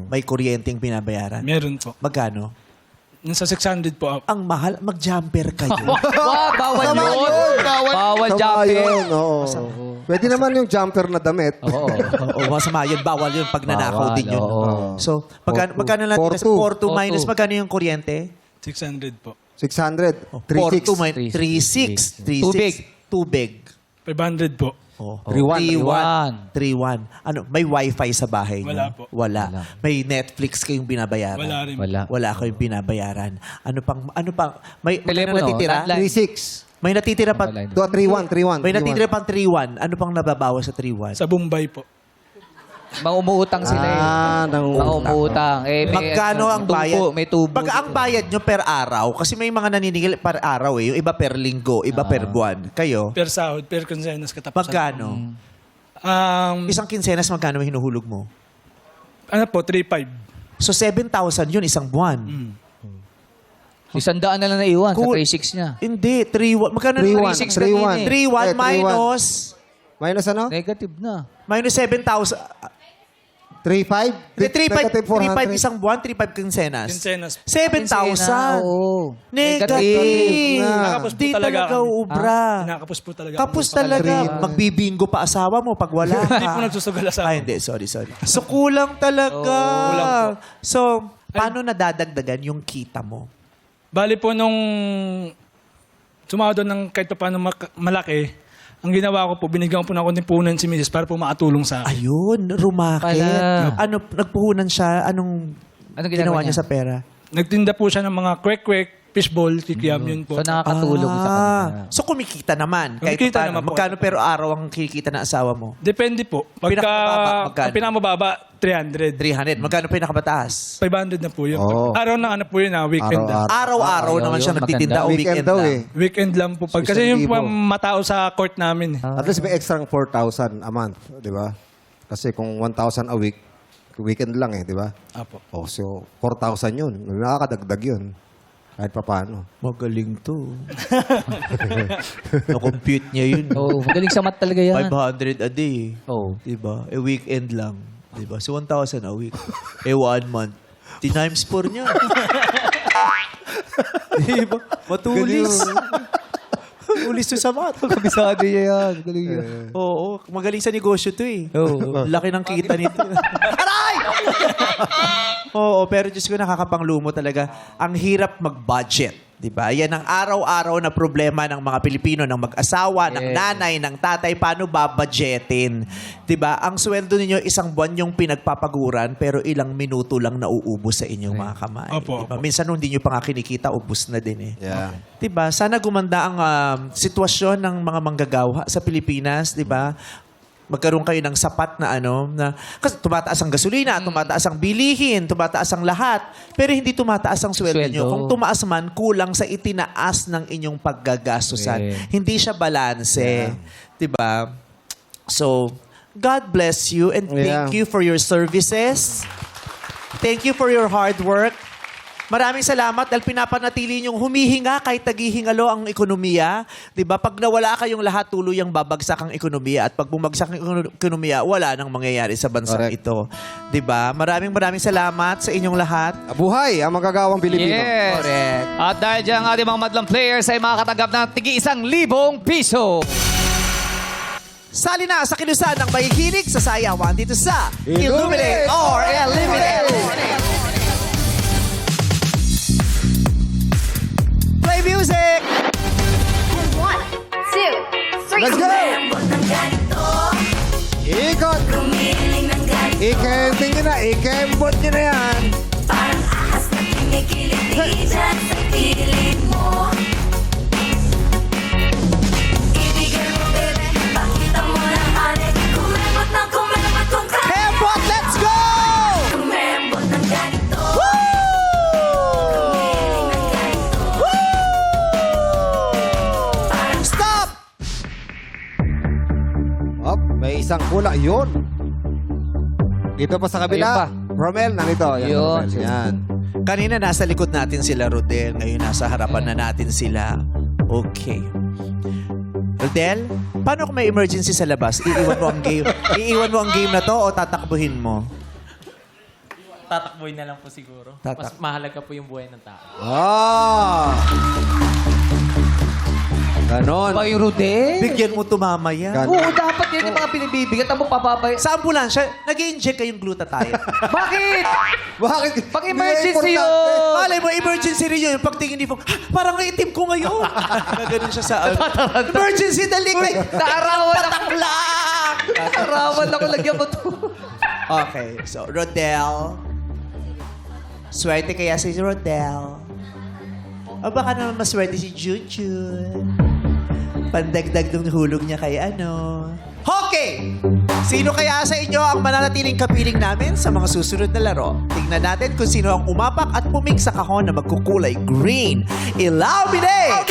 May kuryenteng binabayaran. Meron po. Magkano? Nasa 600 po. Ang mahal, mag-jumper kayo. Bawal yun. Bawal Tama jumper. yun, oo. Pwede naman yung jumper na damit. Oo. O, masama yun. Bawal yun pag nanakaw Bawal, din yun. oo. So, magkano lang tira sa 4,200 minus magkano yung kuryente? 600 po. 600. 4,200 3,600. minus 3,600. 3,600. Tubig. Tubig. 500 po. Oh. 3,100. 3,100. Ano, may wifi sa bahay niyo? Wala po. Wala. May Netflix kayong binabayaran? Wala rin. Wala. Wala kayong binabayaran. Ano pang, may Telepono, natitira? landline. 3,600. May natitira pa, Wala. 3,100. may natitira pang 3,100. Ano pang nababawas sa 3,100? Sa Bombay po. Mga umuutang sila eh. Mga umuutang. Eh, may, Magkano ang tubo, bayad? May tubo. Pag ang bayad nyo per araw, kasi may mga naniningil per araw eh. Yung iba per linggo, iba per buwan. Kayo, Per sahod, per quincenas katapusan. magkano? Um, Isang kinsenas, magkano hinuhulog mo? ano po, 3.5. So 7,000 yun isang buwan. 100 na lang naiwan sa Cool. 3.6 niya. Hindi, 3,1. Magkano 3,1. 3,6 3,1. kanina 3,1 Eh, 3,1. minus Minus ano? Negative na. minus 7,000. 3,500? 3,500 isang buwan, 3,500 quincenas. Quincenas. 7,000. Oo. Negative. Nakakapos po Di talaga talaga kami. ubra. Kinakapos po talaga. Kapos talaga. Magbibingo pa asawa mo pag wala Hindi po ka. nagsusugal sa Ay, hindi. Sorry. So, kulang talaga. kulang po. So, paano nadadagdagan yung kita mo? Bali po nung sumahod doon ng kahit pa paano malaki, ang ginawa ko po, binigyan ko po ng konting puhunan si Mrs. para po makatulong sa akin. Ayun, rumakit. Pala. Ano, nagpuhunan siya. Anong ginawa niya niya? sa pera? Nagtinda po siya ng mga kwek-kwek, fishball, kikiam, yun po. So nakakatulong sa kanila. So, kumikita naman. Kahit Kumikita paano. naman po. Magkano pero araw ang kikita ng asawa mo? Depende po. Pinakamababa, magkano? Ang pinakamababa, 300. 300. Magkano pinakamataas? 500 na po yun. Oo. Araw na ano po yun, weekend. Araw-araw. Araw-araw Ayaw naman yun, siya nagtitinda maganda. o weekend Weekend daw lang. eh. Weekend lang po. Kasi yung 1,000. matao sa court namin. At least may extra 4,000 a month, di ba? Kasi kung 1,000 a week, weekend lang eh, di ba? Apo. Oh, so 4,000 yun. Nakakadagdag yun. Kahit pa paano. Magaling to. Na-compute niya yun. Oo, magaling sa math talaga yan. 500 a day. Oo. Diba? E weekend lang. Diba? So 1,000 a week. 1 month. Times 4 niya. diba? Matulis. Matulis to sa math. Kabisado niya yan. Galing yan. Oo. Magaling sa negosyo to eh. Oo. Laki ng kita nito. Aray! Oo, pero Diyos ko, nakakapanglumo talaga. Ang hirap mag-budget. Diba? Yan ang araw-araw na problema ng mga Pilipino, ng mag-asawa, ng nanay, ng tatay. Paano babudgetin? Diba? Ang sweldo ninyo, isang buwan yung pinagpapaguran, pero ilang minuto lang nauubos sa inyong mga kamay. Opo, Diba? opo. Minsan nung hindi nyo pa nga kinikita, ubus na din eh. Yeah. Diba? Sana gumanda ang sitwasyon ng mga manggagawa sa Pilipinas, diba? Magkaroon kayo ng sapat na kasi tumataas ang gasolina, tumataas ang bilihin, tumataas ang lahat, pero hindi tumataas ang sweldo nyo. Sweldo. Kung tumaas man, kulang sa itinaas ng inyong paggagastusan. Yeah. Hindi siya balanse. Diba? So, God bless you and thank Yeah. you for your services. Thank you for your hard work. Maraming salamat dahil pinapanatili niyong humihinga kahit naghihingalo ang ekonomiya. Diba? Pag nawala kayong lahat, tuluyang babagsak ang ekonomiya. At pag bumagsak ang ekonomiya, wala nang mangyayari sa bansang Correct. ito. Diba? Maraming salamat sa inyong lahat. Buhay ang magagawang Pilipino. Yes. Correct. At dahil dyan ang ating mga madlang players ay makakatanggap ng tigi 1,000 piso. Sali na sa kilusan ng Makikinig sa Sayawan dito sa Illuminate or Eliminate. Play music! 1, 2, 3. Let's go! Ikot! Ikembing nyo na, ikembot nyo na yan. Parang ahas na kinikilig dyan sa piling mo. Ibigay mo, bebe, pakita mo ng anik. Kumembot ng kumembot kung kaya. Kembot, let's go! Kumembot ng ganito. Stop! Op, may isang pula. Yun. Dito pa sa kabila. Romel, nandito. Yan, Yun. Romel. Yan. Kanina nasa likod natin sila, Rodel. Ngayon nasa harapan na natin sila. Okay. Rodel, paano kung may emergency sa labas? Iiwan mo ang game. Iiwan mo ang game na to o tatakbuhin mo? Tatakboy na lang po siguro. Mas mahalaga po yung buhay ng tao. Ah! Ganon. Ba yung Rude? Bigyan mo tumama yan. Ganon. Oo, dapat yan yung mga pinibibigat. Ang papabay. Sa ambulansya, nag-i-inject kayong glutathione. Bakit? Bakit? Pag Hindi emergency na yun. importante. Malay mo, emergency rin yun. Pagtingin ni Fong, parang naitim ko ngayon. Gaganon siya sa... emergency, dali kayo. Naarawan ako. Pataklang! Naarawan ako. Lagyan mo to. Okay, so Rodel. Swerte kaya si Rodel. O baka naman maswerte si Junjun. Pandagdag ng hulog niya kay Okay! Sino kaya sa inyo ang mananatiling kapiling namin sa mga susunod na laro? Tingnan natin kung sino ang umapak at pumik sa kahon na magkukulay green. Illuminate!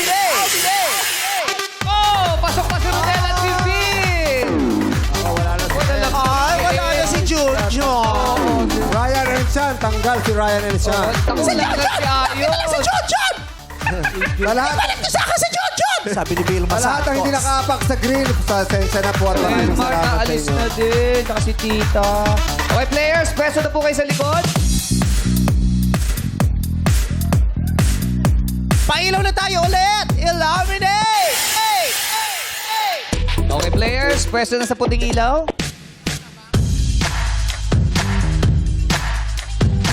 Oh, pasok pa si Rodel at Vivi. Ay, wala na si Junjun. Tumagal si Ryan and Sean. Takot si Ayos. Sa lahat, Sabi ni Vilma sa lahat ang hindi nakaapak sa green, pasensya na po at maraming Mark salamat sa alis inyo. na din. Tsaka si Tita. Okay, players, pwesto na po kayo sa likod. Pailaw na tayo ulit! Illuminate! Okay, players, pwesto na sa puting ilaw.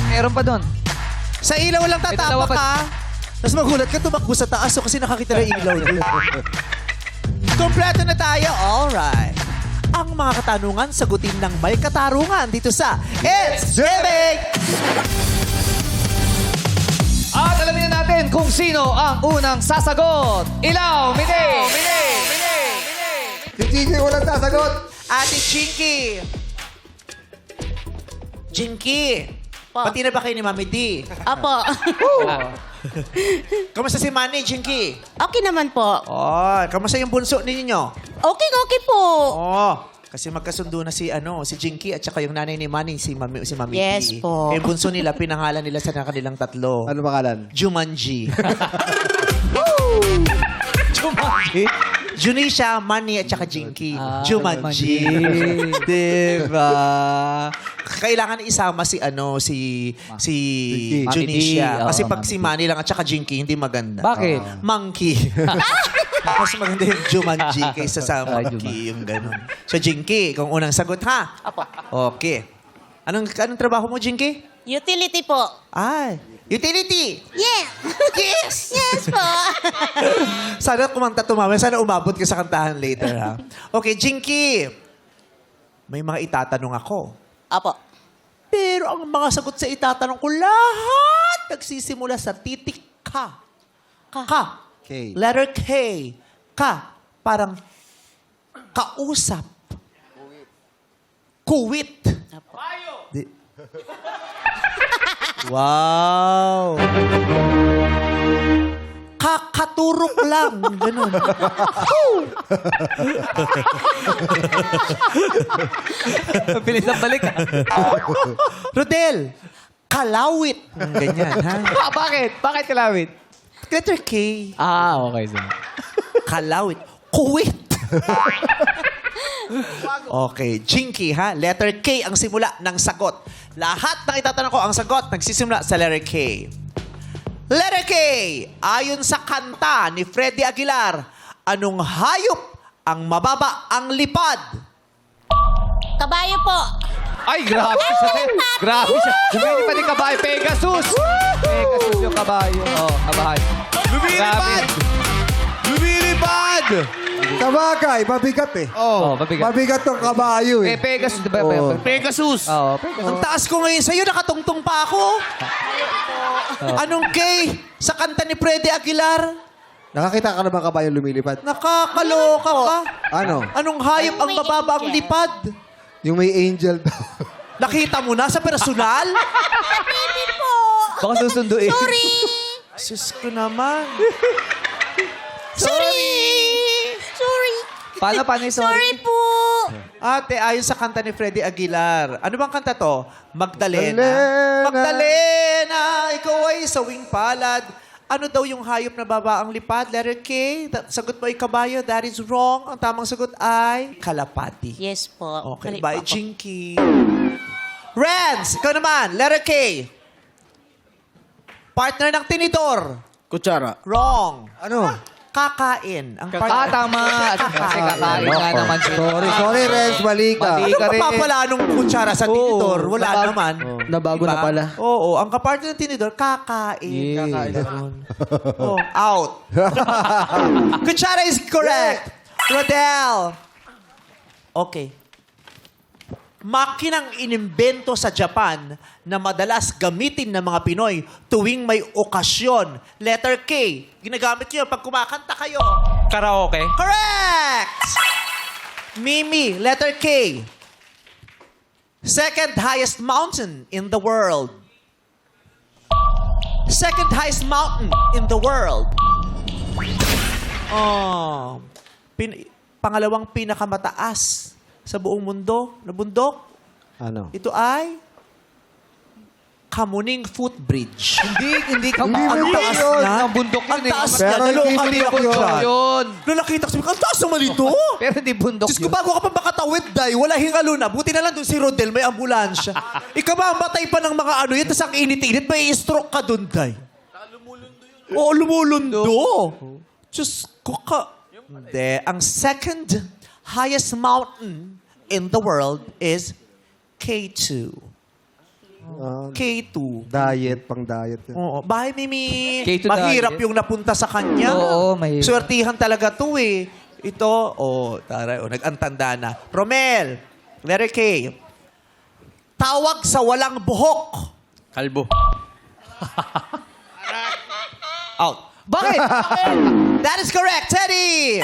Meron pa doon. Sa ilaw lang May dalawa tatapak pa- ka. Tapos magulat ka, tumakbo sa taas so kasi nakakita na yung ilaw niya. Kompleto na tayo. Alright. Ang mga katanungan, sagutin ng may katarungan dito sa It's Gimmick! At alamin na natin kung sino ang unang sasagot. Ilaw, mini! Si Gigi walang sasagot. Ate Chinky. Jinky. Pati na ba kayo ni Mami D? Apo. Kamusta si Manny, Jinky? Okay naman po. Oh, kamusta yung bunso ninyo? Okay po. Oh, kasi magkasundo na si Jinky at saka yung nanay ni Manny, si Mami Yes D. po. Yung bunso nila, pinangalan nila sa kanilang tatlo. Ano pangalan? Jumanji. Junisha, Manny at saka Jinky. Jumanji. Diba? Kailangan isama si Junisha. Mami D. Kasi Oo, pag Mami si Manny lang at saka Jinky, hindi maganda. Bakit? Monkey. Mas maganda yung Jumanji kaysa sa Monkey, yung ganun. So, Jinky, kung unang sagot, ha? Apo. Okay. Anong trabaho mo, Jinky? Utility po. Ay, utility! Yeah. Yes! Yes po. Sana kumanta tumama. Sana umabot ka sa kantahan later, ha? Okay, Jinky. May mga itatanong ako. Apo. Pero ang mga sagot sa itatanong ko, lahat nagsisimula sa titik ka. Ka. K. Letter K. Ka. Parang kausap. Kuwit. Di- Wow. Kakaturok lang. Ganun. Bilis ang balik. Rodel, kalawit. Ganyan, ha? Bakit? Bakit kalawit? Letter K. Okay. Kalawit. Kuwit. Okay, Jinky, ha? Letter K ang simula ng sagot. Lahat ng itatanong ko ang sagot nagsisimula sa letter K. Letter K, ayon sa kanta ni Freddie Aguilar, anong hayop ang mababa ang lipad? Kabayo po. Ay, grabe siya. Grabe siya. Lumili pa din kabayo. Pegasus. Pegasus yung kabayo. Kabayo. Lumilipad! Lumilipad! Sabagay, mabigat eh. Mabigat. Mabigat tong kabayo eh. Pegasus, diba? Pegasus! Pegasus. Ang taas ko ngayon sa'yo, nakatungtong pa ako. Anong K sa kanta ni Freddie Aguilar? Nakakita ka na ba kabayo lumilipad? Nakakaloka ka. Ano? Anong hayop ang May mababa ang angel. lipad? Yung may angel daw. Nakita mo na sa personal? Baby po. Baka susunduin. Sorry. Sus ko naman. Sorry. Paano yung Sorry po. Ate, ayon sa kanta ni Freddie Aguilar. Ano bang kanta to? Magdalena. Magdalena. Magdalena, ikaw ay sawing palad. Ano daw yung hayop na baba ang lipad? Letter K. Sagot mo ay kabayo. That is wrong. Ang tamang sagot ay kalapati. Yes po. Okay, Mali bye, po ako. Jinky. Renz, ikaw naman. Letter K. Partner ng tinidor. Kutsara. Wrong. Ano? Kakain. Ang partner. Tama. Kasi kakain nga naman siya. Sorry, Renz. Mali ka. Mali. Ano ka rin. mapapala nung kutsara sa tinidor? Wala nabag- naman. Nabago na pala. Oo, ang kapartner ng tinidor, kakain. Kakain. Oh, out. Kutsara is correct. Rodel. Okay. Makinang inimbento sa Japan na madalas gamitin ng mga Pinoy tuwing may okasyon. Letter K. Ginagamit nyo pag kumakanta kayo. Karaoke. Correct! Mimi, letter K. Second highest mountain in the world. Second highest mountain in the world. Oh. Pangalawang pinakamataas sa buong mundo na bundok. Ano? Ito ay Kamuning Footbridge. Hindi ka Hindi ang bundok taas yun. na. Ang bundok yun Ang eh. taas Pero niya, hindi naloka din bundok ako yun. dyan. Yun. Nung nakita ko, sabi ko, ang taas naman ito. Pero hindi bundok Diyos ko, yun. bago ka pa makatawid, Day, wala hingalo na. Buti na lang doon si Rodel, may ambulansya. Ikaw ba, matay pa ng mga ano yun, tapos ang init-init, may stroke ka doon, Day. Oo, lumulundo. Diyos ko ka. Hindi. Ang second highest mountain in the world is K2. K2. Diet, pang diet. Yan. Oo. Bahay Mimi, K2 mahirap diet. yung napunta sa kanya. Oo, mahirap. Swertihan talaga to eh. Ito, taray, nag-antanda na. Romel, letter K. Tawag sa walang buhok. Kalbo. Out. Bakit? That is correct, Teddy!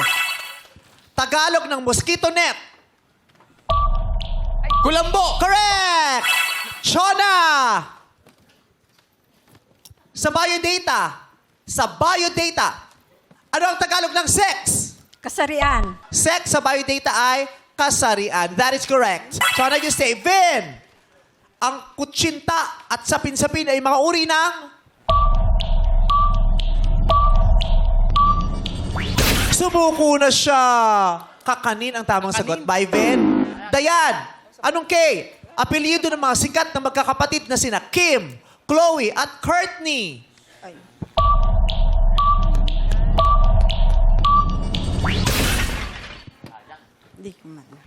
Tagalog ng mosquito net. Kulambo. Correct! Chona! Sa biodata. Ano ang Tagalog ng sex? Kasarian. Sex sa biodata ay kasarian. That is correct. Chona, you say, Vin! Ang kutsinta at sapin-sapin ay mga uri ng... Sumuko na siya. Kakanin ang tamang sagot. By Vin. Dayan, anong K? Apelyido ng mga sikat na magkakapatid na sina Kim, Chloe at Courtney.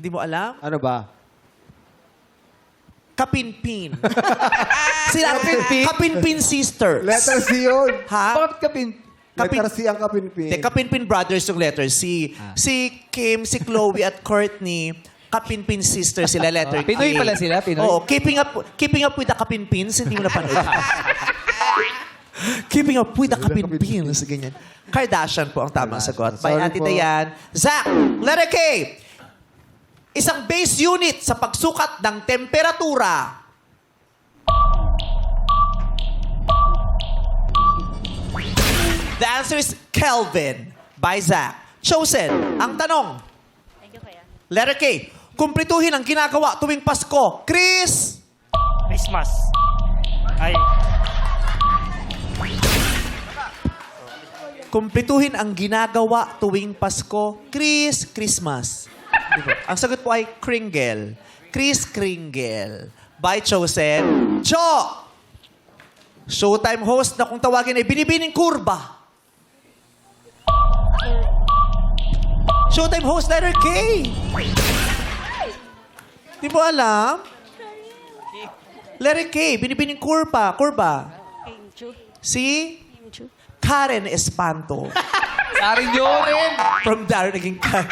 Hindi mo alam? Ano ba? Kapinpin. Sila Kapinpin? Kapinpin sisters. Letter C yun. Ha? Bakit ka pin... Letter C ang kapinpin. Hindi, Kapinpin brothers yung letter C. Si Kim, si Chloe at Courtney, Kapinpin sisters sila, letter K. Pinoy pala sila, Pinoy? Oo, keeping up with the Kapinpins, hindi mo napanood. Keeping up with the Kapinpins, ganyan. Kardashian po ang tamang sagot. By Sorry Ate po. Dayan. Zach, letter K. Isang base unit sa pagsukat ng temperatura. The answer is Kelvin by Zach. Chosen. Ang tanong. Letter K. Kumplituhin ang ginagawa tuwing Pasko. Chris! Christmas. Ay, Kumplituhin ang ginagawa tuwing Pasko. Chris, Christmas. Diba? Ang sagot po ay Kringle. Chris Kringle. By Chosen. Cho! Showtime host na kung tawagin ay Binibining Kurba. Showtime host, letter K. Di mo alam? Letter K, Binibining Kurba. Kurba. Si? Karen Espanto. Sarin yun rin. From Darren naging Karen.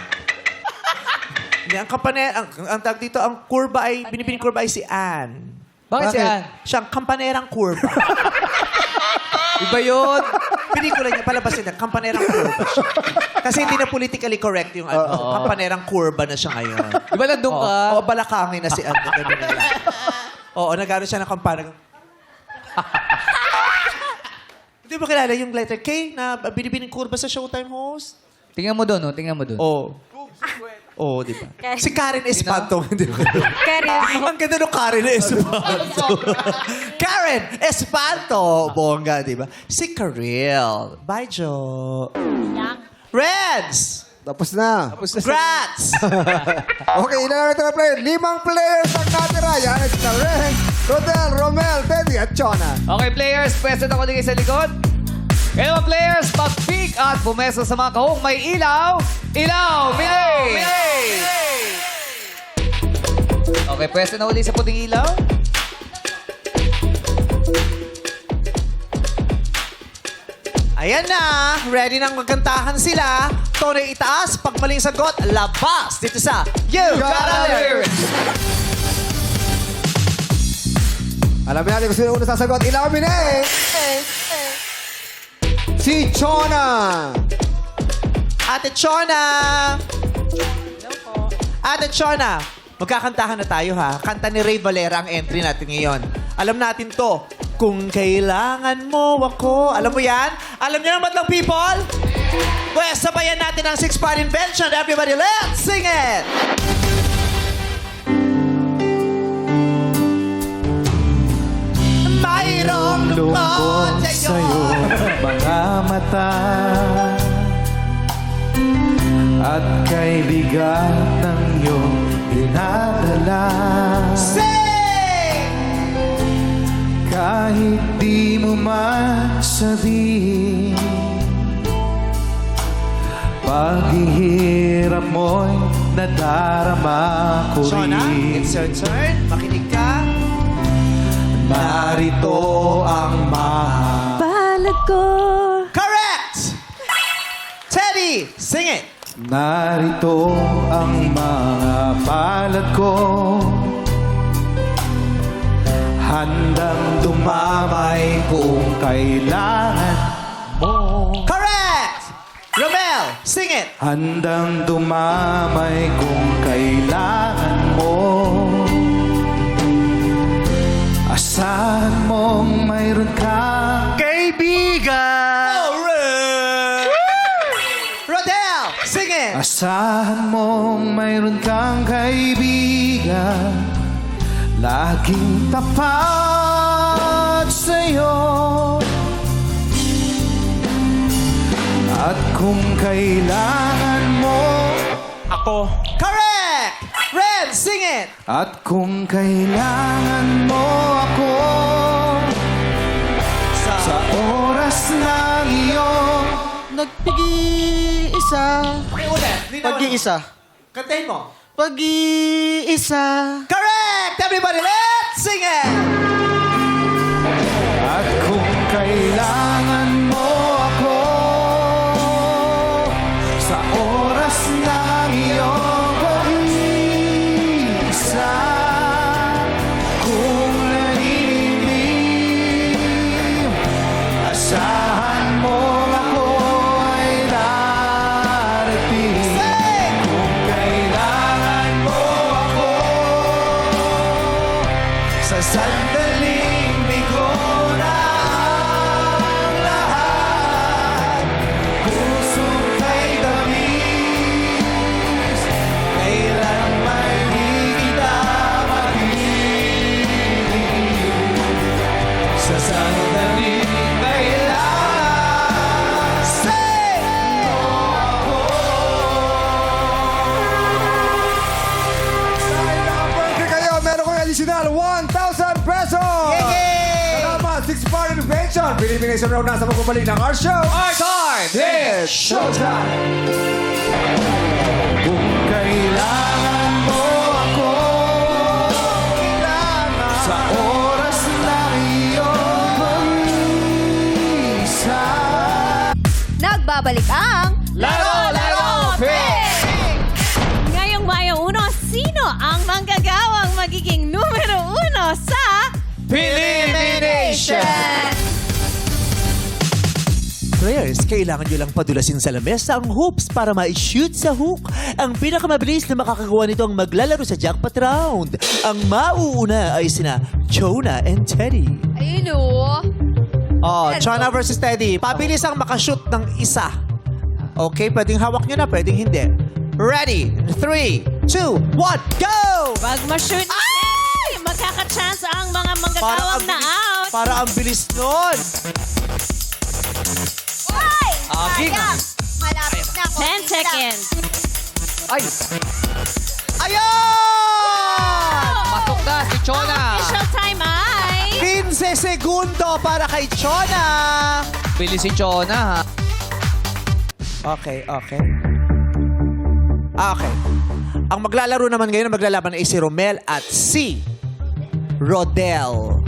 Hindi, ang tag dito, ang kurba ay, Binibining Kurba ay si Anne. Bakit si Ann? Siyang kampanerang kurba. Iba yun. Pelikula niya, palabas niya, kampanerang kurba siya. Kasi hindi na politically correct yung kampanerang kurba na siya ngayon. Iba nandun ka. Oo, balakangin na si Anne. Ganun na lang. Oo, nagano siya ng kampanerang... Hindi mo kilala yung letter K na Binibining Kurba sa Showtime host? Tingnan mo doon, oh. Tingnan mo doon. Oo. Oo, di ba? Si Karen Espanto. Di ba? Karen. Ang ganda ng Karen Espanto. Karen Espanto. Bongga, di ba? Si Karel. Bye, Jo. Reds! Tapos na. Congrats! Okay, ilan na player? 5 players ang natira. Yan ay sina Ren, Rodel, Romel, Teddy at Chona. Okay, players, pwesto na ko din sa likod. Kaya mga players, mag-pick at pumesto sa mga kahong may ilaw. Ilaw! Milay! Okay, pwesto na uli sa puting ilaw. Ayan na. Ready nang magkantahan sila. Tono itaas. Pag maling sagot, labas. Dito sa You Gotta Lyrics. Alam natin kung sino una sasagot. Ilaw Minay! Si Chona! Ate Chona! Ate Chona, magkakantahan na tayo ha. Kanta ni Ray Valera ang entry natin ngayon. Alam natin to. Kung kailangan mo ako. Alam mo yan? Alam niyo naman lang, people? Pwes, sabayan natin ang six-part invention. Everybody, let's sing it! My kay bigat ng iyong dinadala. Kahit di mo man sabihin, paghihirap mo'y nadarama ko rin. Shona, it's your turn. Makinig ka. Narito ang mahal. Palad ko. Correct! Teddy, sing it. Narito ang mga palad ko, handang dumamay kung kailangan mo. Correct! Romel, sing it. Handang dumamay kung kailangan mo. Asahan mong mayroon kang kaibigan. Rodel, sing it. Asahan mong mayroon kang kaibigan, laging tapat sa'yo. At kung kailangan mo, Ako. Correct! Red, sing it. at kung kailangan mo ako, sa oras ng iyong Nagpig-iisa. Pag-iisa. Kantahin mo. Pag-iisa. Correct! Everybody, let's sing it. At kung kailangan mo ako, sa oras ng iyong pag-iisa, kung naiinig, asahan mo ako ay darating. Kung kailangan mo ako, sa sandaling di ko na ang lahat, pusong kay tamis, kailan may di kita mapipili. Sa sandaling kailangan, say mo ako. Dahil naka-burger kayo, meron kong additional 1,000 pesos! Salamat, 6-part invention! Elimination round na sa magbabalik ng our show! Time! It's showtime! Kung kailangan mo ako, sa oras na iyong pag-iisa. Nagbabalik ang Laro, Ngayong Mayo 1, sino ang manggagawang magiging numero 1 sa Elimination! Players, kailangan nyo lang padulasin sa lamesa ang hoops para ma-shoot sa hook. Ang pinakamabilis na makakagawa nito ang maglalaro sa jackpot round. Ang mauuna ay sina Jonah and Teddy. Ayun o. Oh, Jonah versus Teddy. Pabilis ang makashoot ng isa. Okay, pwedeng hawak nyo na, pwedeng hindi. Ready? 3, 2, 1, go! Pag ma-shoot ni Teddy, magkaka-chance ang mga manggagawang na out. Para ang bilis nun. Ay! Sayang. Malapit na ako. 10 seconds. Ay! Ayun! Patok na si Chona. Official time ay... 15 segundo para kay Jonah. Bilis si Chona, ha? Okay. Ang maglalaro naman ngayon, ang maglalaban ay si Romel at si Rodel.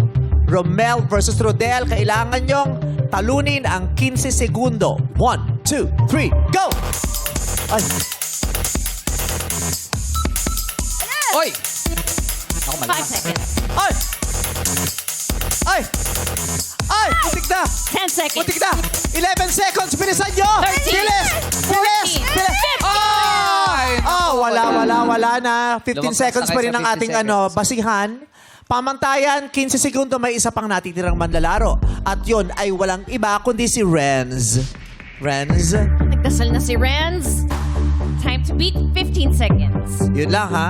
Romel versus Rodel, kailangan nyong talunin ang 15 segundo. 1, 2, 3, go! Ay, Oy! Ako 5 malakas. seconds. ay! Ay! Ay! Putik na! 10 seconds. Putik na! 11 seconds! Bilisan nyo! 13, Bilis! Bilis! 14, Bilis! 15. Ay! Oh, wala na. 15 Lumagpas seconds na pa kayo rin sa ang 15 ating seconds. basihan. Pamantayan, 15 segundo may isa pang natitirang manlalaro. At yun ay walang iba kundi si Renz. Renz, Nagdasal na si Renz. Time to beat 15 seconds. yun lang ha.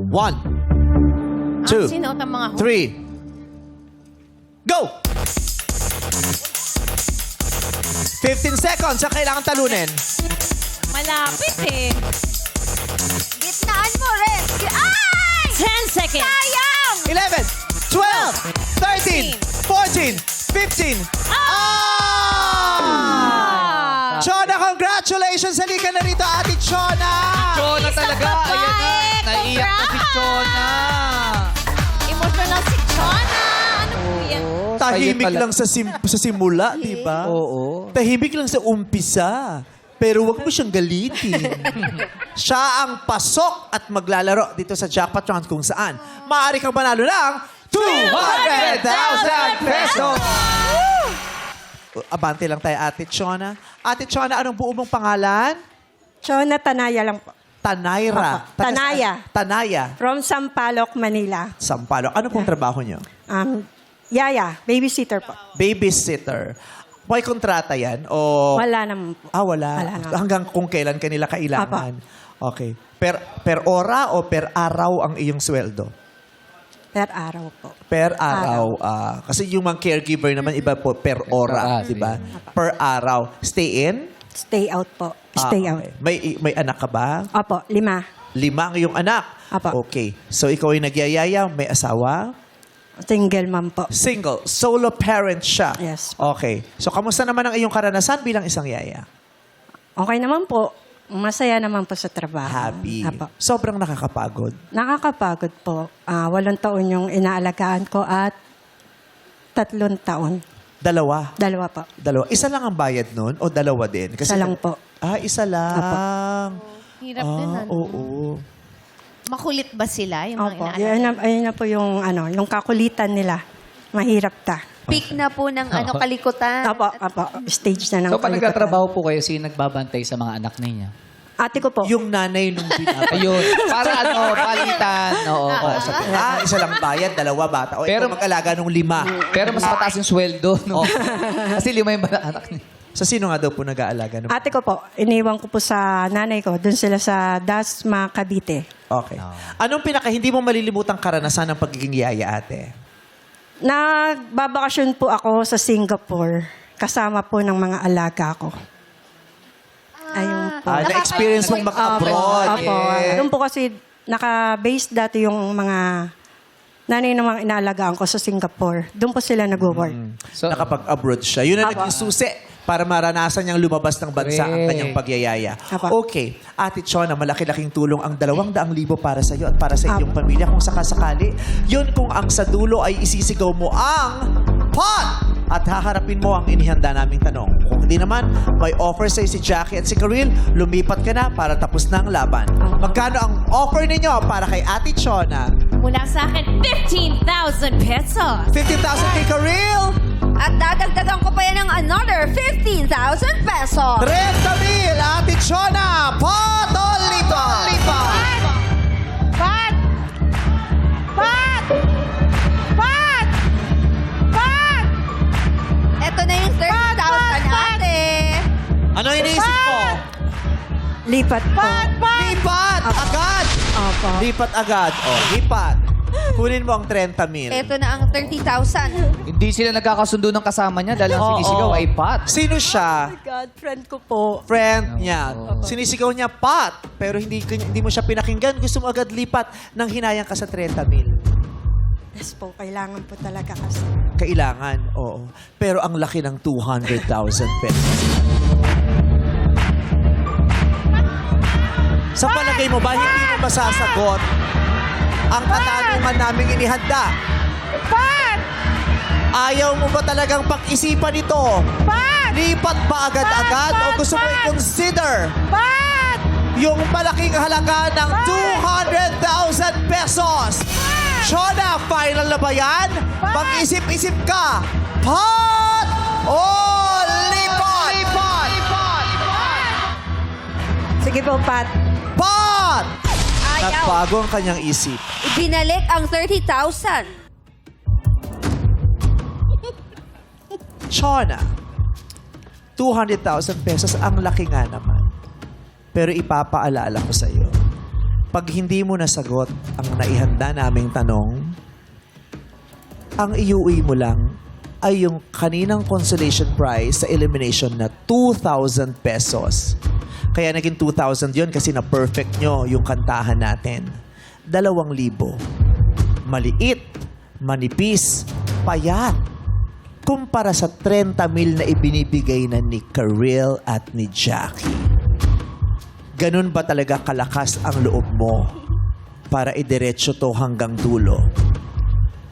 1, 2, Sinuot ang mga 3, go! 15 seconds ang kailangan talunin. Malapit eh. Gitnaan mo, Ren. Ay! 10 seconds. Sayang! 11, 12, 13, 14, 15. Chona, congratulations! Halika na rito, Ate Chona! Chona talaga. babae. Ayan na. Naiiyak na si Chona. Emotional si Chona. Ano po yan? Tahimik pala. lang sa simula, di ba? Oo. Tahimik lang sa umpisa. Pero wag mo siyang galitin. Siya ang pasok at maglalaro dito sa jackpot round kung saan maaari kang manalo ng 200,000 pesos! Abante lang tayo, Ate Chona. Ate Chona, anong buo mong pangalan? Chona Tanaya lang po. Tanayra. Opo, Tanaya. Tanaya. From Sampaloc, Manila. Sampaloc. Ano pong trabaho niyo? Yaya, babysitter po. Babysitter. May kontrata yan? O... Wala naman po. Wala. Wala naman. Hanggang kung kailan kanila kailangan. Okay. Per ora o per araw ang iyong sweldo? Per araw po. Per araw. Kasi yung mga caregiver naman, iba po per ora. Di ba? Per araw. Stay in? Stay out po. Stay out. Okay. May anak ka ba? Opo, 5. 5 ang iyong anak? Apo. Okay. So, ikaw ay nagyayaya, may asawa? Single mom po. Single. Solo parent siya? Yes. Okay. So, kamusta naman ang iyong karanasan bilang isang yaya? Okay naman po. Masaya naman po sa trabaho. Happy. Apo. Sobrang nakakapagod. Nakakapagod po. 8 taon yung inaalagaan ko at 3 taon. 2? 2 po. 2. Isa lang ang bayad nun o 2 din? Isa lang po. Isa lang. Hirap din ano. Oo. Makulit ba sila yung mga Opo. inaalagaan? Ayun na po yung, yung kakulitan nila. Mahirap ta. Peak na po ng kalikutan. Apo. Stage na ng So, pag kalikutan. nagtatrabaho po kayo, sino nagbabantay sa mga anak niya? Ate ko po. Yung nanay nung binabay. Ayun. Para palitan. Oo. Isa lang bayad, 2 bata. O Pero- ito mag-alaga nung 5. Pero mas mataas yung sweldo. No? Kasi 5 yung anak niya. Sa sino nga daw po nag-aalaga? Ate ko po. Iniwan ko po sa nanay ko. Doon sila sa Dasma, Cavite. Okay. Anong hindi mo malilimutang karanasan ng pagiging yaya, ate? Nagbabakasyon po ako sa Singapore. Kasama po ng mga alaga ko. Ayun po. Na-experience mong maka-abroad. Opo. Doon po kasi naka-base dati yung mga nanay ng mga inaalagaan ko sa Singapore. Doon po sila nag-work. So, Nakapag-abroad siya. Yun ang Apo. naging susi para maranasan niyang lumabas ng bansa ang Correct. kanyang pagyayaya. Apo. Okay. Ate Chona, malaki-laking tulong ang 200,000 para sa iyo at para sa iyong pamilya kung sakasakali. Yun kung ang sa dulo ay isisigaw mo ang pot! At haharapin mo ang inihanda naming tanong. Kung hindi naman, may offer sa'yo si Jackie at si Karil, lumipat ka na para tapos na ang laban. Magkano ang offer ninyo para kay Ate Chona? Mula sa akin, 15,000 pesos. 50,000 kay Karil! At dadagdagan ko pa yan ng another 15,000 pesos. 30,000, Ate Chona! Pot o lipat? Pat! Pat! Pat! Pat! Ito na yung 30,000, ate. Ano iniisip mo? Lipat po. Lipat! Agad! Opo. Lipat agad. Lipat. Kunin mo ang 30,000. Ito na ang 30,000. hindi sila nagkakasundo ng kasama niya dahil ang sinisigaw ay pot. Sino siya? God, friend ko po. Friend niya. Sinisigaw niya, Pat. Pero hindi mo siya pinakinggan. Gusto mo agad lipat nang hinayang ka sa 30,000. Yes po, kailangan po talaga kasi. Kailangan, oo. Pero ang laki ng 200,000 pesos. Sa palagay mo ba, hindi mo masasagot ang katanungan naming inihanda? Pat! Ayaw mo ba talagang pag-isipan ito? Pat! Lipat ba agad-agad o gusto mo i-consider Pat! yung malaking halaga ng 200,000 pesos? Shona, final na ba yan? Mag-isip-isip ka. Pot o lipat? Sige po, Pat. Pot! Nagbago ang kanyang isip. Ibinalik ang 30,000. Shona, 200,000 pesos ang laki nga naman. Pero ipapaalala ko sa iyo, pag hindi mo nasagot ang naihanda naming tanong, ang iuwi mo lang ay yung kaninang consolation prize sa elimination na 2,000 pesos. Kaya naging 2,000 yun kasi na-perfect nyo yung kantahan natin. 2,000. Maliit, manipis, payat. Kumpara sa 30,000 na ibinibigay na ni Karil at ni Jackie. Ganun ba talaga kalakas ang loob mo para idiretso to hanggang dulo?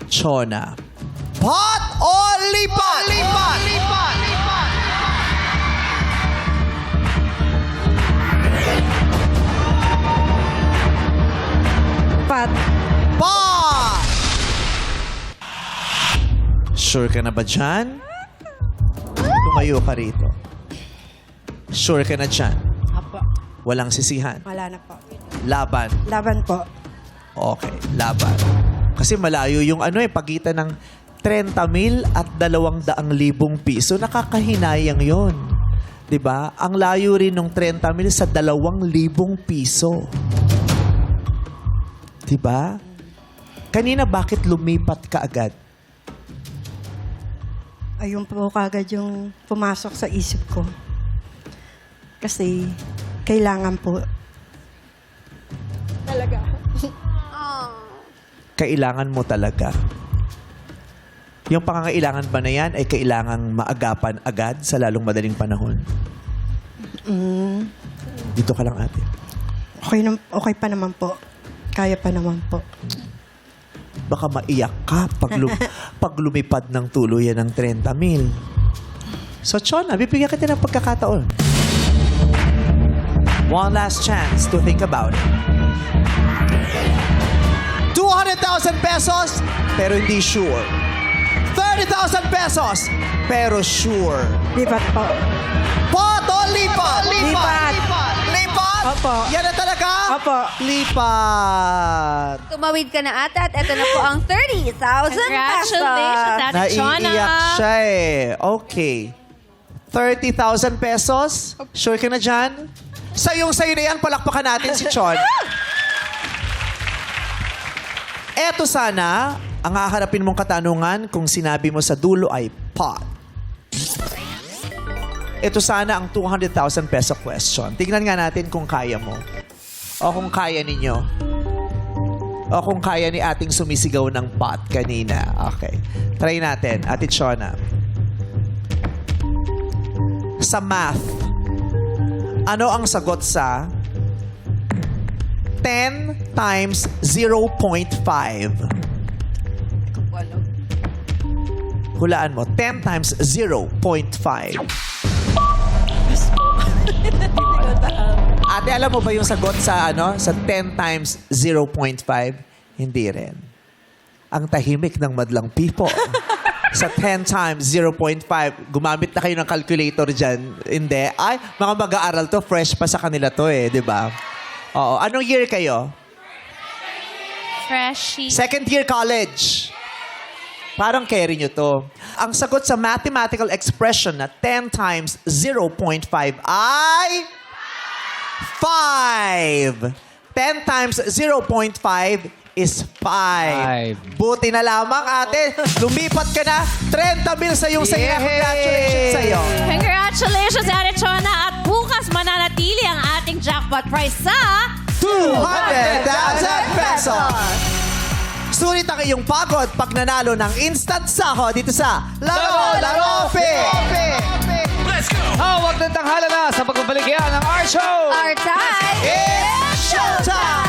Chona. Pot o lipat? Lipat! Lipat! Pat. Pot! Sure ka na ba dyan? Tumayo ka rito. Sure ka na dyan? Apo. Walang sisihan. Wala na po. Laban. Laban po. Okay, laban. Kasi malayo yung pagitan ng 30,000 at 200,000 piso. Nakakahinayang yon. 'Di ba? Ang layo rin ng 30,000 sa 2,000 piso. 'Di ba? Kanina bakit lumipat ka agad? Ayun po kagad yung pumasok sa isip ko. Kasi kailangan po. Talaga. Kailangan mo talaga. Yung pangangailangan ba na yan ay kailangang maagapan agad sa lalong madaling panahon? Dito ka lang, ate. Okay pa naman po. Kaya pa naman po. Baka maiyak ka pag lumipad ng tuluyan ng 30,000. So, Chona, bibigyan kita ng pagkakataon. One last chance to think about it. 200,000 pesos, pero hindi sure. 30,000 pesos, pero sure. Lipat po. Pot o lipat? Lipat. Lipat? Opo. Yan na talaga? Opo. Lipat. Tumawid ka na ata at ito na po ang 30,000 pesos. Congratulations, Ate Chona. Naiiyak siya Okay. 30,000 pesos? Sure ka na dyan? Sa'yo na yan, palakpakan natin si Chon. Eto sana, ang haharapin mong katanungan kung sinabi mo sa dulo ay pot. Ito sana ang 200,000 peso question. Tignan nga natin kung kaya mo. O kung kaya ninyo. O kung kaya ni ating sumisigaw ng pot kanina. Okay. Try natin. Ate Chona. Sa math, ano ang sagot sa 10 times 0.5? Hulaan mo. 10 times 0.5. Ate, alam mo ba yung sagot sa sa 10 times 0.5? Hindi rin. Ang tahimik ng madlang people. Sa 10 times 0.5, gumamit na kayo ng calculator dyan. Hindi. Ay, mga mag-aaral to, fresh pa sa kanila to di ba? Oo. Anong year kayo? Freshie. Second year college. Parang carry nyo to. Ang sagot sa mathematical expression na 10 times 0.5 ay 5. 10 times 0.5 is 5. Buti na lamang, ate. Lumipat ka na. 30,000 sa iyong saya. Congratulations sa iyo. Congratulations, Ate Chona. At bukas mananatili ang ating jackpot prize sa 200,000 pesos. Sulit ang iyong pagod pag nanalo ng instant sahod dito sa Laro Let's go! Hawag ng tanghala na sa pagbabalik yan ng our show! Our time! It's showtime!